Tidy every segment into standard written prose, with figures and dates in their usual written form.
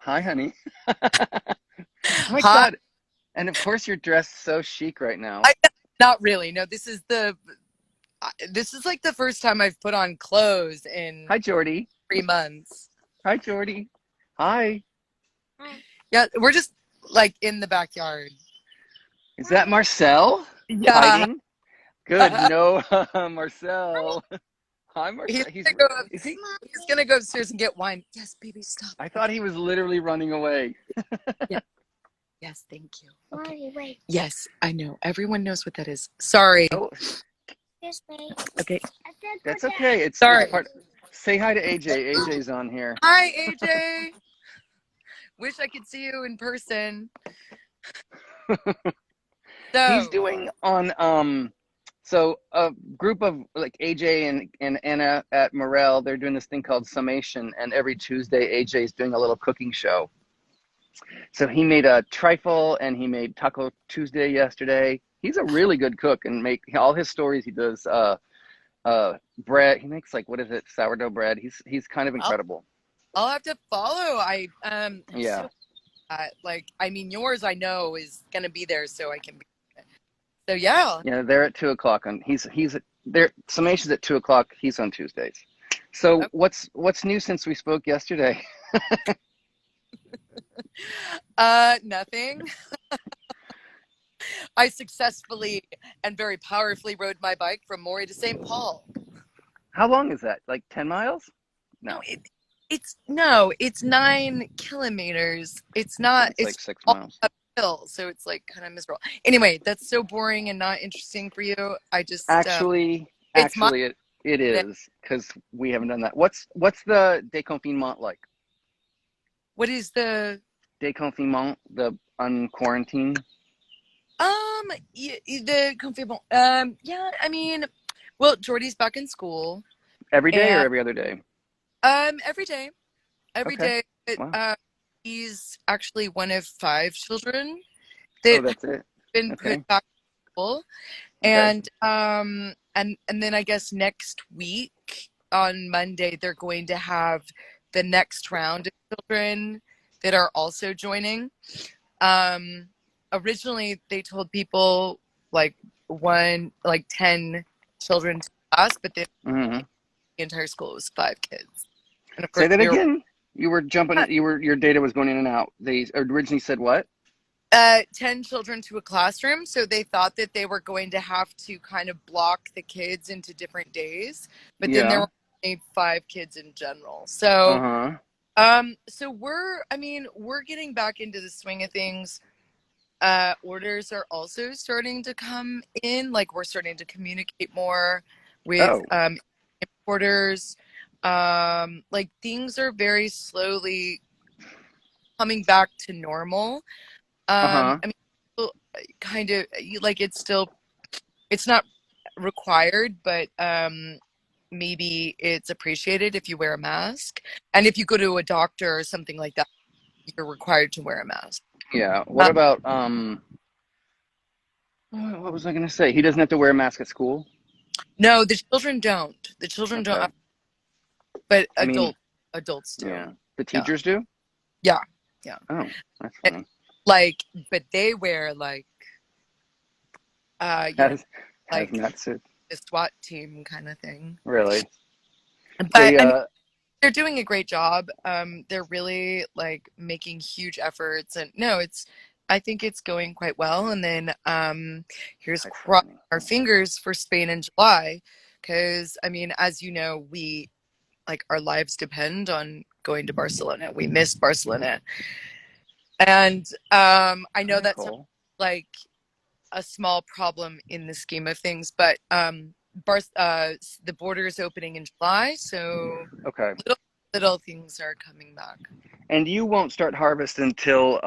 Hi, honey. Oh my Hi. God. And of course you're dressed so chic right now. I, Not really. No, this is like the first time I've put on clothes in Hi, Jordy. 3 months. Hi, Jordy. Hi. Yeah, we're just like in the backyard. Is that Marcel Yeah. hiding? Good. No, Marcel. Hi, He's Marcel. gonna go up, Is he? he's gonna go upstairs and get wine. Yes, baby, stop. I thought Okay. he was literally running away. Yeah. Yes, thank you. Okay. Yes, I know. Everyone knows what that is. Sorry. Oh, Okay. that's okay. It's Sorry. part. Say hi to AJ. AJ's on here. Hi, AJ. Wish I could see you in person. He's So, doing on so a group of like AJ and Anna at Morel, they're doing this thing called Summation, and every Tuesday AJ's doing a little cooking show. So he made a trifle and he made Taco Tuesday yesterday. He's a really good cook and make all his stories he does bread. He makes like what is it, sourdough bread. He's kind of I'll incredible. I'll have to follow. I'm Yeah. so like I mean yours I know is gonna be there so I can be so yeah. Yeah, they're at 2 o'clock on he's there Summation's at 2 o'clock, he's on Tuesdays. So Okay. what's new since we spoke yesterday? Nothing. I successfully and very powerfully rode my bike from Maury to St. Paul. How long is that? Like 10 miles? No, No. it's 9 kilometers. It's So not. it's It's like six all miles. uphill, so it's like kind of miserable. Anyway, that's so boring and not interesting for you. I just Actually, it's my actually it is because we haven't done that. What's the déconfinement like? what is the Déconfinement, the unquarantine? the confinement. Yeah, I mean, well, Jordy's back in school Every day or and every other day? every day, every Okay. day. Wow. He's actually one of 5 children Oh, that have that's it. been put Okay. back in school. Okay. And then I guess next week on Monday they're going to have the next round of children that are also joining. Um, Originally they told people like 10 children to class, but then Hmm. the entire school was 5 kids. And of Say course that we were again. You were jumping. You were your data was going in and out. They originally said what? 10 children to a classroom. So they thought that they were going to have to kind of block the kids into different days, but then there Yeah. were only 5 kids in general. Uh-huh. So I mean, we're getting back into the swing of things. Orders are also starting to come in. Like we're starting to communicate more with Oh. importers. Like things are very slowly coming back to normal. Uh-huh. I mean, kind of like it's not required, but maybe it's appreciated if you wear a mask. And if you go to a doctor or something like that, you're required to wear a mask. Yeah. What Uh, about what was I gonna say? He doesn't have to wear a mask at school? no, the children don't. The children don't, Okay. but I mean, adults do. yeah. The Yeah, teachers do? yeah, yeah. Oh, that's And, funny. like, but they wear like, you know, Has like hazmat suit. the SWAT team kind of thing. Really? But They I mean, they're doing a great job. They're really like making huge efforts, and no, I think it's going quite well. And then here's hi crossing Stephanie. our fingers for Spain in July, because I mean, as you know, we like our lives depend on going to Barcelona. We miss Barcelona, and I know Hi that's Nicole. like a small problem in the scheme of things, but the border is opening in July, so Okay. little little things are coming back. And you won't start harvest until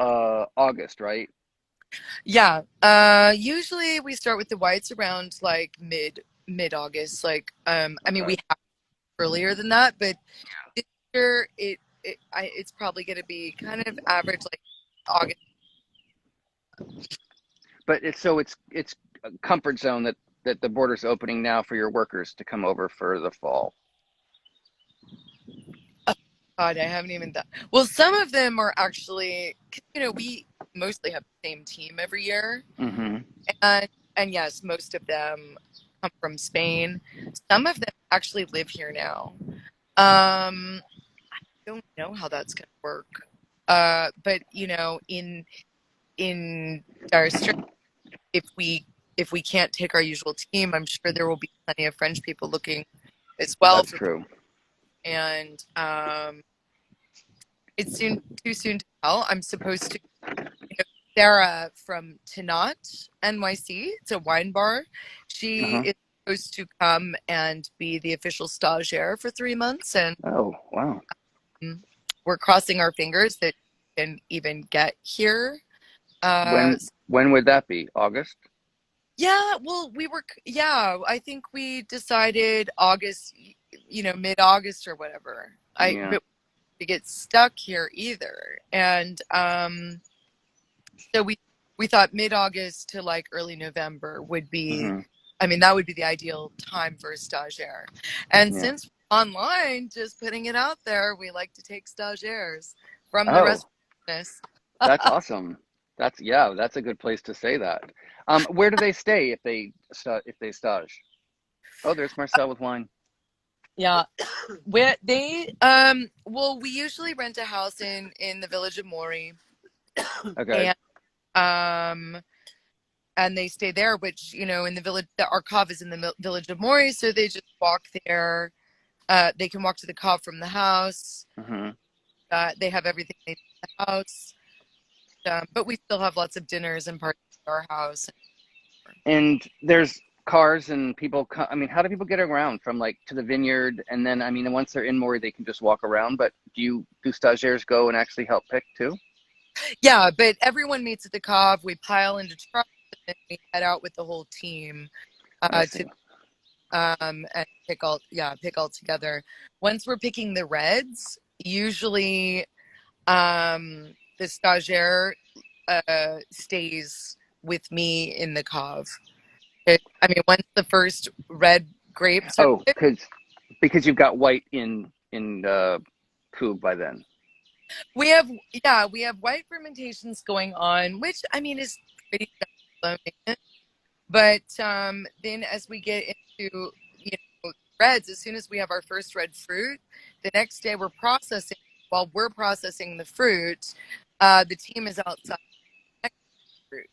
August, right? Yeah. Usually we start with the whites around like mid August. Like I mean Okay. we have earlier than that, but this year it's probably going to be kind of average like August. But it's a comfort zone that the border's opening now for your workers to come over for the fall. God, I haven't even done. Well, some of them are actually, we mostly have the same team every year, Mm-hmm. and yes, most of them come from Spain. Some of them actually live here now. Don't know how that's going to work. But in Dire Straits, if we can't take our usual team, I'm sure there will be plenty of French people looking as well That's for. true. And it's too soon to tell. I'm supposed to. Sarah from Tinat NYC. It's a wine bar. She Uh-huh. is supposed to come and be the official stagiaire for 3 months, and Oh, wow. we're crossing our fingers that we can even get here. Uh, When would that be? August? yeah, well, yeah, I think we decided August, mid-August or whatever. Yeah. But we get stuck here either. And so we thought mid-August to like early November would be, Mm-hmm. I mean, that would be the ideal time for a stagiaire. And Yeah. since we're online, just putting it out there, we like to take stagiaires from the Oh, rest of us. that's awesome. That's a good place to say that. Where do they stay if they stage? Oh, there's Marcel with wine. Yeah, well, we usually rent a house in the village of Mori, Okay. and um they stay there, which in the village, our cove is in the village of Mori, so they just walk there. They can walk to the cove from the house. Mm-hmm. They have everything they need in the house, but we still have lots of dinners and parties at our house. And there's cars and people. I mean, how do people get around from like to the vineyard? And then, I mean, once they're in Maury, they can just walk around. But do stagiaires go and actually help pick too? Yeah, but everyone meets at the cove. We pile into trucks and then we head out with the whole team I to see. and pick all together. Once we're picking the reds, usually the stagiaire stays with me in the cave. I mean, once the first red grapes are Oh, picked, because you've got white in Cube by then. we have we have white fermentations going on, which I mean is pretty slow. But then as we get into reds, as soon as we have our first red fruit, the next day we're processing. While we're processing the fruit, the team is outside the next fruit.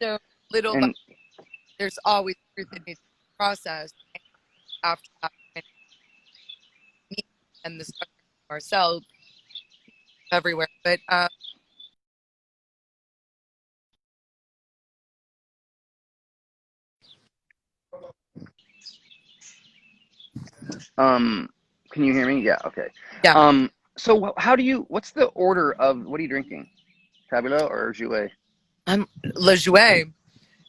So little by And there's always fruit that needs to be processed. And after that, me and the Marcel everywhere. But um, can you hear me? Yeah. Okay. yeah, So how do you? What's the order of what are you drinking? Tabula or Jouet? I'm Le Jouet.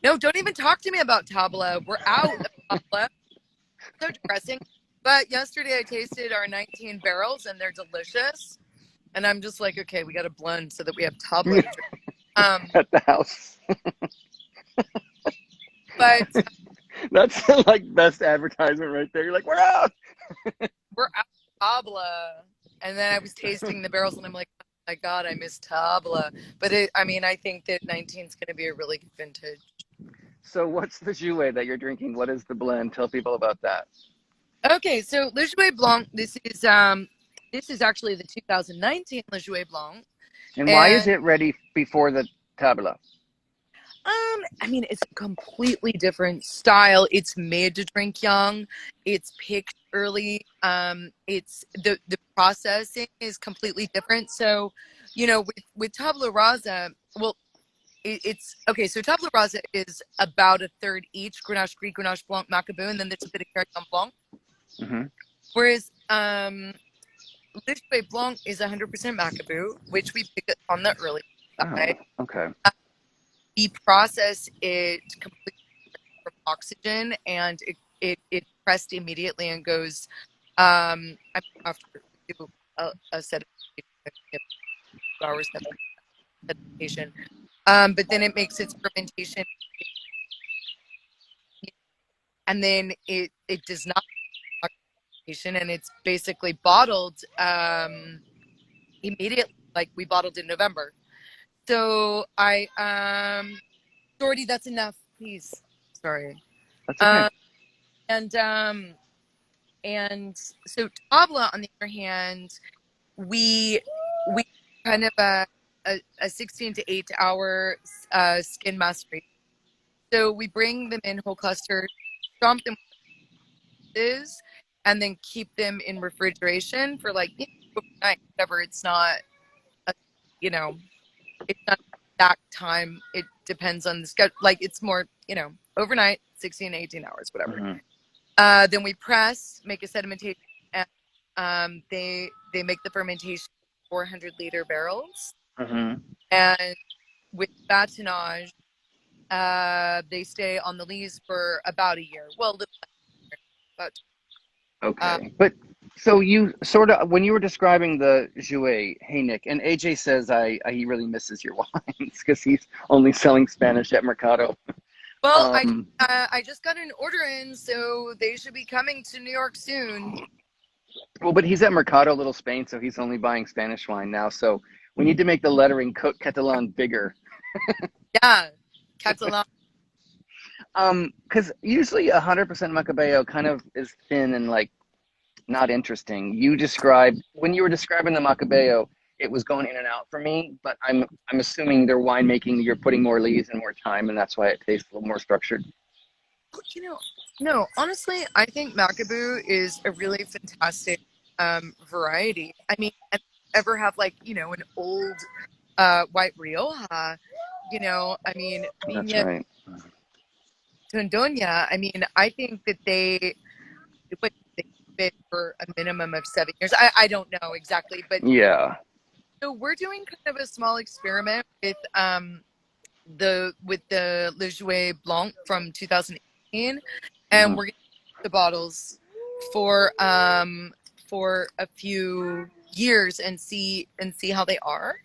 No, don't even talk to me about Tabla. We're out of Tabla. So depressing. But yesterday I tasted our 19 barrels and they're delicious. And I'm just like, okay, we got to blend so that we have Tabla to drink. Um, At the house. but That's like best advertisement right there. You're like, we're out. we're out of Tabla. And then I was tasting the barrels and I'm like, oh my God, I miss Tabla. But I mean, I think that 19 is going to be a really good vintage. So what's the Jouet that you're drinking? What is the blend? Tell people about that. Okay, so Le Jouet Blanc, this is actually the 2019 Le Jouet Blanc. And why is And it ready before the Tabula? I mean, it's a completely different style. It's made to drink young. It's picked early. It's the processing is completely different. So, with tabula rasa, well, it's okay. So tabula rasa is about a third each Grenache Gris, Grenache Blanc, Macabou, and then there's a bit of Carignan Blanc. Mm-hmm. Whereas Lillet Blanc is 100% Macabou, which we pick it on the early Oh, side. okay. We process it completely from oxygen and it's pressed immediately and goes after we do a set of 2 hours sedimentation. But then it makes its fermentation and then it does not fermentation and it's basically bottled immediately. Like we bottled in November. So Jordy, that's enough, please. Sorry. That's okay. Um, and um, and so Tabla, on the other hand, we kind of a 16 to 8 hour skin maceration. So we bring them in whole clusters, stomp them is, and then keep them in refrigeration for like overnight, whatever. It's not, a, you know, it's not exact time. It depends on the schedule. Like it's more, overnight, 16 to 18 hours, whatever. Mm-hmm. Then we press, make a sedimentation, and they make the fermentation 400-liter barrels, Mm-hmm. and with batonnage, they stay on the lees for about a year. Well, about Okay. But so you sort of, when you were describing the Jouet, hey Nick, and AJ says he really misses your wines because he's only selling Spanish at Mercado. well, Um, I just got an order in, so they should be coming to New York soon. well, but he's at Mercado, Little Spain, so he's only buying Spanish wine now. So we need to make the lettering Côte Catalan bigger. Yeah, Catalan. Because usually 100% Macabeo kind of is thin and like not interesting. You described when you were describing the Macabeo, it was going in and out for me, but I'm assuming their winemaking, you're putting more leaves and more time, and that's why it tastes a little more structured. No, honestly, I think Macaboo is a really fantastic variety. I mean, ever have like an old white Rioja? I mean, That's Viña right. Tondoña. I mean, I think that they fit for a minimum of 7 years. I don't know exactly, but Yeah. so we're doing kind of a small experiment with the Le Jouet Blanc from 2018, Mm-hmm. and we're getting the bottles for a few years and see how they are,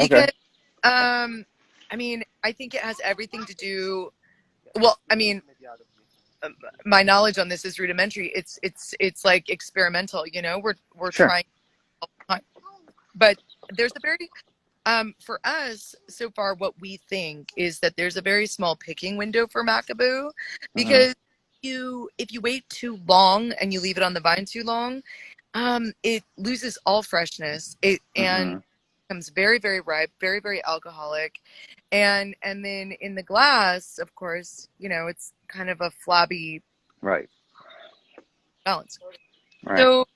Okay. because I mean, I think it has everything to do. Well, I mean, my knowledge on this is rudimentary. It's like experimental. We're Sure. trying all the time, but there's a very for us so far, what we think is that there's a very small picking window for Macaboo, Mm-hmm. because if you wait too long and you leave it on the vine too long, it loses all freshness. It and Mm-hmm. becomes very, very ripe, very, very alcoholic, and then in the glass, of course, it's kind of a flabby Right. balance. Right. So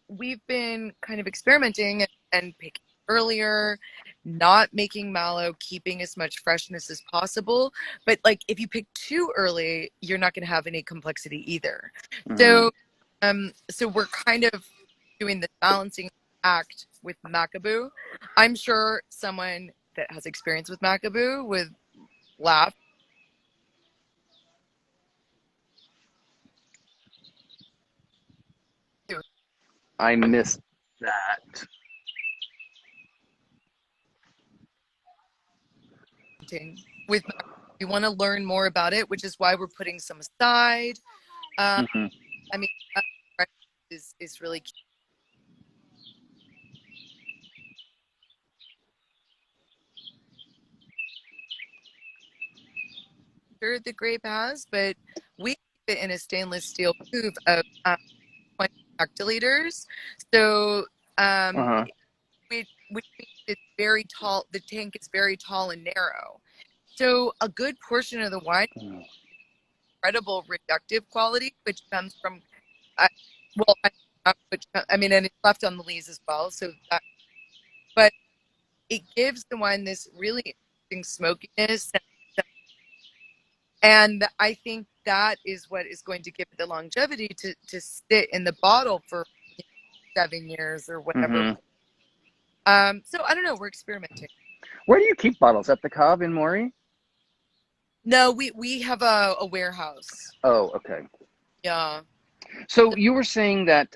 we've been kind of experimenting and picking earlier, not making mallow, keeping as much freshness as possible. But like if you pick too early, you're not going to have any complexity either. Mm-hmm. So we're kind of doing the balancing act with Macaboo. I'm sure someone that has experience with Macaboo would laugh. I missed that. With Macaboo. We want to learn more about it, which is why we're putting some aside. Um, Mm-hmm. I mean, is really key. Sure the grape has, but we keep it in a stainless steel cube of 20 hectoliters. So Uh-huh. which means it's very tall. The tank is very tall and narrow. So a good portion of the wine has incredible reductive quality, which comes from uh, well, which I mean, and it's left on the lees as well. So that, but it gives the wine this really interesting smokiness. And I think that is what is going to give it the longevity to sit in the bottle for 7 years or whatever. Mm-hmm. So I don't know. We're experimenting. Where do you keep bottles? At the Cove in Maury? No, we have a warehouse. Oh, okay. Yeah. So you were saying that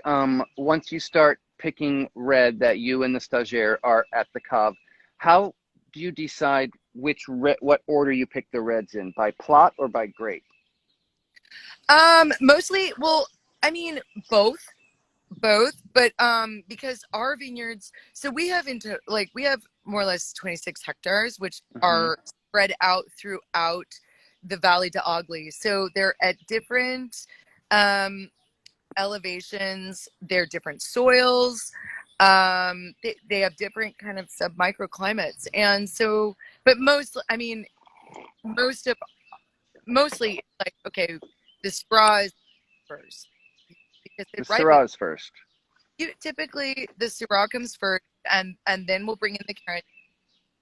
once you start picking red, that you and the stagiaire are at the Cove. How do you decide what order you pick the reds in? By plot or by grape? Mostly. Well, I mean both. both, but because our vineyards, so we have we have more or less 26 hectares, which Mm-hmm. are spread out throughout the Valley de Agli. So they're at different um, elevations, they're different soils. They have different kind of sub microclimates, and so, but I mean, most of mostly it's like, okay, the Syrah is first because The it ripens. Syrah is first. Typically the Syrah comes first, and then we'll bring in the Carignan,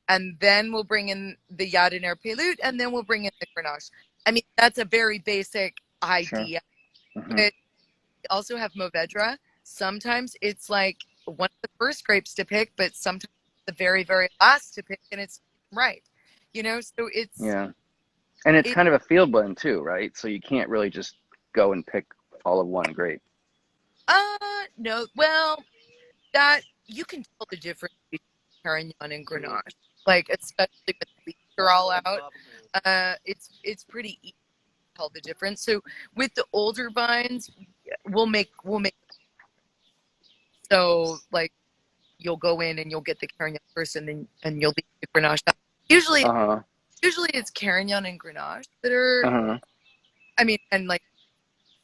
and then we'll bring in the Jardinier Prelude, and then we'll bring in the Grenache. I mean, that's a very basic Sure. idea. Mm-hmm. But we also have Mourvèdre. Sometimes it's like one of the first grapes to pick, but sometimes the very, very last to pick, and it's right. So Yeah. And it's it kind of a field blend too, right? So you can't really just go and pick all of one grape. no, well, that you can tell the difference between Carignan and Grenache, like especially when the leaves are all out. It's pretty easy to tell the difference. So with the older vines, we'll make so like you'll go in and you'll get the Carignan first, and you'll leave the Grenache out. Usually, Uh-huh. usually it's Carignan and Grenache that are. Uh-huh. I mean, and like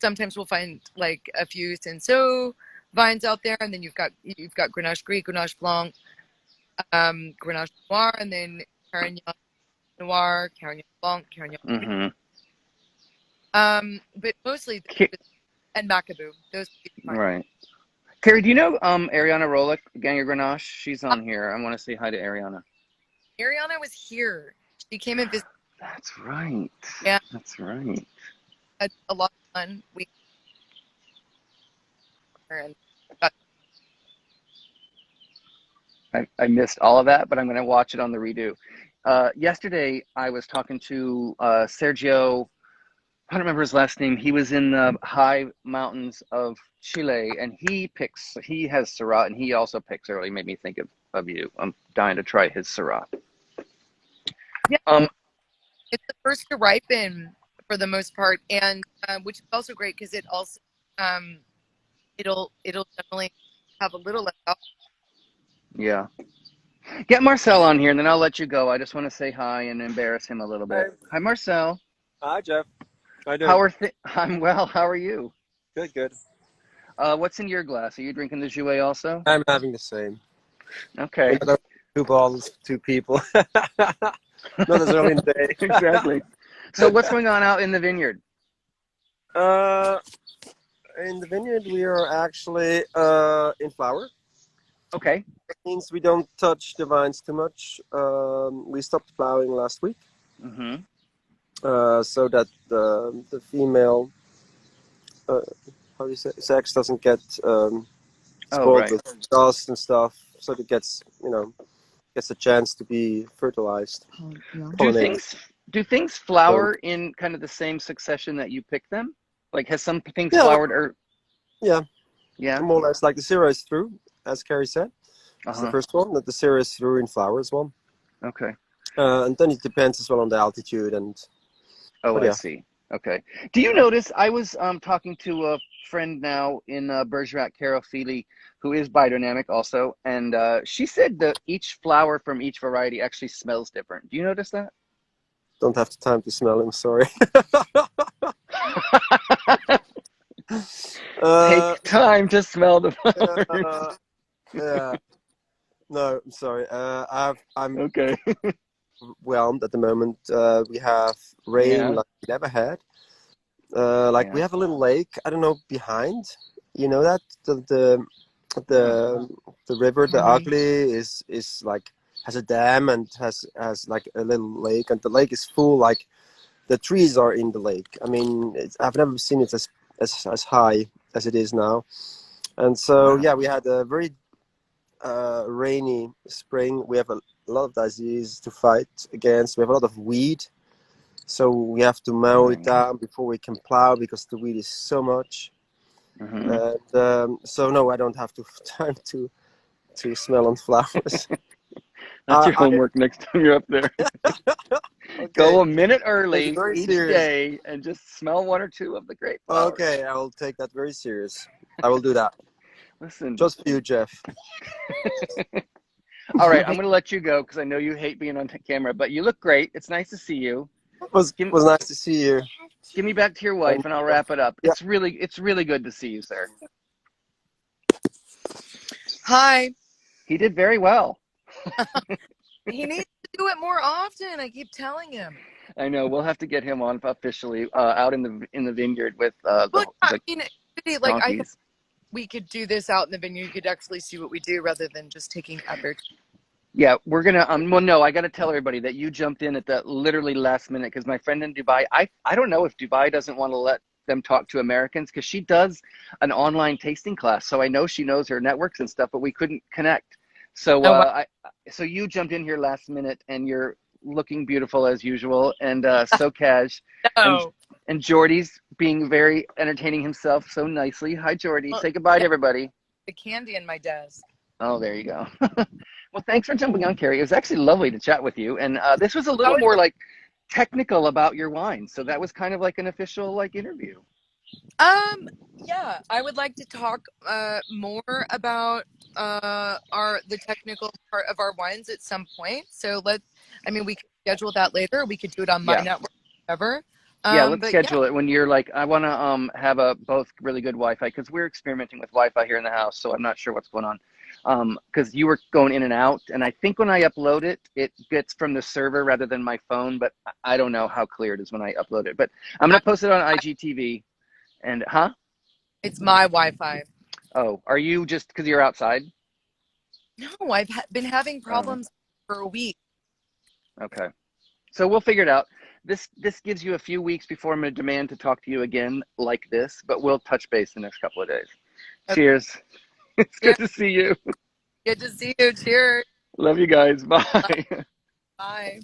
sometimes we'll find like a few Cinsault vines out there, and then you've got Grenache Gris, Grenache Blanc, Grenache Noir, and then Carignan Noir, Carignan Blanc, Carignan Gris. Mm-hmm. But mostly Ki- and Macabou. Those are fine. Right. Carrie, do you know Ariana Rolick, Gang of Grenache? She's on here. I want to say hi to Ariana. Ariana was here. She came and visited. That's right. Yeah, That's right. had a lot of fun. We and got, I missed all of that, but I'm going to watch it on the redo. Yesterday, I was talking to Sergio. I don't remember his last name. He was in the high mountains of Chile, and he has Syrah, and he also picks early. Made me think of you. I'm dying to try his Syrah. yeah, Um, it's the first to ripen for the most part, and which is also great because it also um, it'll definitely have a little less alcohol. yeah. Get Marcel on here, and then I'll let you go. I just want to say hi and embarrass him a little Hey. bit. Hi, Marcel. Hi, Jeff. How you How doing? are I'm well. How are you? Good, good. What's in your glass? Are you drinking the Jouet also? I'm having the same. Okay. Another 2 bottles, 2 people. Not as early in the day. Exactly. So what's going on out in the vineyard? uh, in the vineyard, we are actually in flower. Okay. That means we don't touch the vines too much. We stopped plowing last week, Mm-hmm. so that the female, how do you say, sex doesn't get Oh, spoiled right. with dust and stuff. So it gets, gets a chance to be fertilized, Do pollinated. things So flower in kind of the same succession that you pick them? Like has some things yeah, flowered or yeah, yeah? more or less like the Syrah is through, as Carrie said. It's the Uh-huh. first one that the Syrah is through in flower as well. Okay. And then it depends as well on the altitude Oh, but I yeah. see. Okay. Do you notice I was talking to a friend now in Bergerac, Carol Feely, who is biodynamic also, and she said that each flower from each variety actually smells different. Do you notice that? Don't have the time to smell him, sorry. uh, Take time to smell the flowers. uh, yeah, no, I'm sorry. I'm Okay. overwhelmed at the moment. We have rain Yeah. like we never had. Like we Yeah. have a little lake, I don't know, behind. You know that Uh-huh. the river, the Ugly, is like has a dam and has like a little lake, and the lake is full. Like the trees are in the lake. I mean, I've never seen it as high as it is now. And so Wow. yeah, we had a very rainy spring. We have a lot of disease to fight against. We have a lot of weed. So we have to mow it Right. down before we can plow because the weed is so much. Mm-hmm. And so no, I don't have to time to smell on flowers. That's your I homework next time you're up there. okay, Go a minute take it early very each serious. day and just smell one or two of the great flowers. Okay, I will take that very serious. I will do that. Listen. Just for you, Jeff. All right, I'm going to let you go because I know you hate being on camera, but you look great. It's nice to see you. Was Give, was nice to see you. give me back to your wife, and I'll wrap it up. Yeah. It's really good to see you, sir. Hi. He did very well. He needs to do it more often. I keep telling him. I know. We'll have to get him on officially out in the vineyard with Well, I the mean, like I donkeys. we could do this out in the vineyard. You could actually see what we do rather than just taking up their. Yeah, we're gonna. Well, no, I got to tell everybody that you jumped in at the literally last minute because my friend in Dubai. I don't know if Dubai doesn't want to let them talk to Americans because she does an online tasting class. So I know she knows her networks and stuff, but we couldn't connect. So Oh, wow. so you jumped in here last minute, and you're looking beautiful as usual, and so cash, and No. and Jordy's being very entertaining himself so nicely. Hi, Jordy. Well, Say goodbye to yeah, everybody. the candy in my desk. Oh, there you go. Well, thanks for jumping on, Carrie. It was actually lovely to chat with you. And this was a I little would more like technical about your wine. So that was kind of like an official like interview. yeah, I would like to talk more about the technical part of our wines at some point. So I mean, we could schedule that later. We could do it on my Yeah. network, whatever. Yeah, let's But yeah, schedule it when you're like, I want to have a both really good Wi-Fi because we're experimenting with Wi-Fi here in the house. So I'm not sure what's going on. Because you were going in and out, and I think when I upload it, it gets from the server rather than my phone. But I don't know how clear it is when I upload it. But I'm gonna post it on IGTV. And it's my Wi-Fi. Oh, are you just because you're outside? No, I've been having Oh, problems for a week. okay. So we'll figure it out. This gives you a few weeks before I'm going to demand to talk to you again like this, but we'll touch base the next couple of days. Okay. Cheers. It's good Cheers. to see you. Good to see you. Cheers. Love you guys. Bye. Bye.